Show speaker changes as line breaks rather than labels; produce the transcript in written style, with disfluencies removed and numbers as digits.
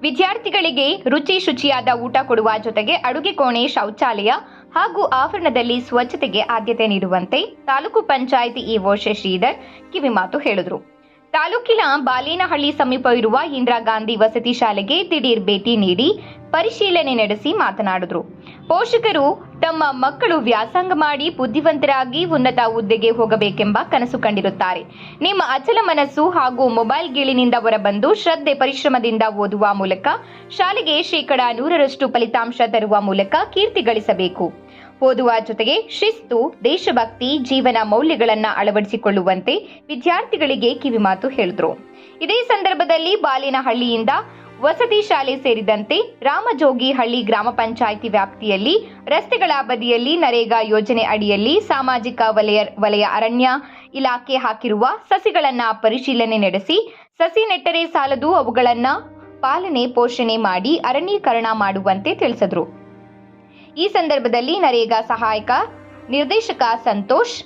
ವಿದ್ಯಾರ್ಥಿಗಳಿಗೆ ರುಚಿ ಶುಚಿಯಾದ ಊಟ ಕೊಡುವ ಜೊತೆಗೆ ಅಡುಗೆ ಕೋಣೆ, ಶೌಚಾಲಯ ಹಾಗೂ ಆವರಣದಲ್ಲಿ ಸ್ವಚ್ಛತೆಗೆ ಆದ್ಯತೆ ನೀಡುವಂತೆ ತಾಲೂಕು ಪಂಚಾಯಿತಿ ಇಒ ಶಶಿಧರ್ ಕಿವಿಮಾತು ಹೇಳಿದರು. ತಾಲೂಕಿನ ಬಾಲೇನಹಳ್ಳಿ ಸಮೀಪ ಇರುವ ಇಂದಿರಾ ಗಾಂಧಿ ವಸತಿ ಶಾಲೆಗೆ ದಿಢೀರ್ ಭೇಟಿ ನೀಡಿ ಪರಿಶೀಲನೆ ನಡೆಸಿ ಮಾತನಾಡಿದರು. ಪೋಷಕರು ತಮ್ಮ ಮಕ್ಕಳು ವ್ಯಾಸಂಗ ಮಾಡಿ ಬುದ್ಧಿವಂತರಾಗಿ ಉನ್ನತ ಹುದ್ದೆಗೆ ಹೋಗಬೇಕೆಂಬ ಕನಸು ಕಂಡಿರುತ್ತಾರೆ. ನಿಮ್ಮ ಅಚಲ ಮನಸ್ಸು ಹಾಗೂ ಮೊಬೈಲ್ ಗೀಳಿನಿಂದ ಹೊರಬಂದು ಶ್ರದ್ಧೆ ಪರಿಶ್ರಮದಿಂದ ಓದುವ ಮೂಲಕ ಶಾಲೆಗೆ 100% ಫಲಿತಾಂಶ ತರುವ ಮೂಲಕ ಕೀರ್ತಿ ಗಳಿಸಬೇಕು. ಓದುವ ಜೊತೆಗೆ ಶಿಸ್ತು, ದೇಶಭಕ್ತಿ, ಜೀವನ ಮೌಲ್ಯಗಳನ್ನು ಅಳವಡಿಸಿಕೊಳ್ಳುವಂತೆ ವಿದ್ಯಾರ್ಥಿಗಳಿಗೆ ಕಿವಿಮಾತು ಹೇಳಿದರು. ಇದೇ ಸಂದರ್ಭದಲ್ಲಿ ಬಾಲೇನಹಳ್ಳಿಯಿಂದ ವಸತಿ ಶಾಲೆ ಸೇರಿದಂತೆ ರಾಮಜೋಗಿಹಳ್ಳಿ ಗ್ರಾಮ ಪಂಚಾಯಿತಿ ವ್ಯಾಪ್ತಿಯಲ್ಲಿ ರಸ್ತೆಗಳ ಬದಿಯಲ್ಲಿ ನರೇಗಾ ಯೋಜನೆ ಅಡಿಯಲ್ಲಿ ಸಾಮಾಜಿಕ ವಲಯ ಅರಣ್ಯ ಇಲಾಖೆ ಹಾಕಿರುವ ಸಸಿಗಳನ್ನು ಪರಿಶೀಲನೆ ನಡೆಸಿ ಸಸಿ ನೆಟ್ಟರೆ ಸಾಲದು, ಅವುಗಳನ್ನು ಪಾಲನೆ ಪೋಷಣೆ ಮಾಡಿ ಅರಣ್ಯೀಕರಣ ಮಾಡುವಂತೆ ತಿಳಿಸಿದರು. ಈ ಸಂದರ್ಭದಲ್ಲಿ ನರೇಗಾ ಸಹಾಯಕ ನಿರ್ದೇಶಕ ಸಂತೋಷ್,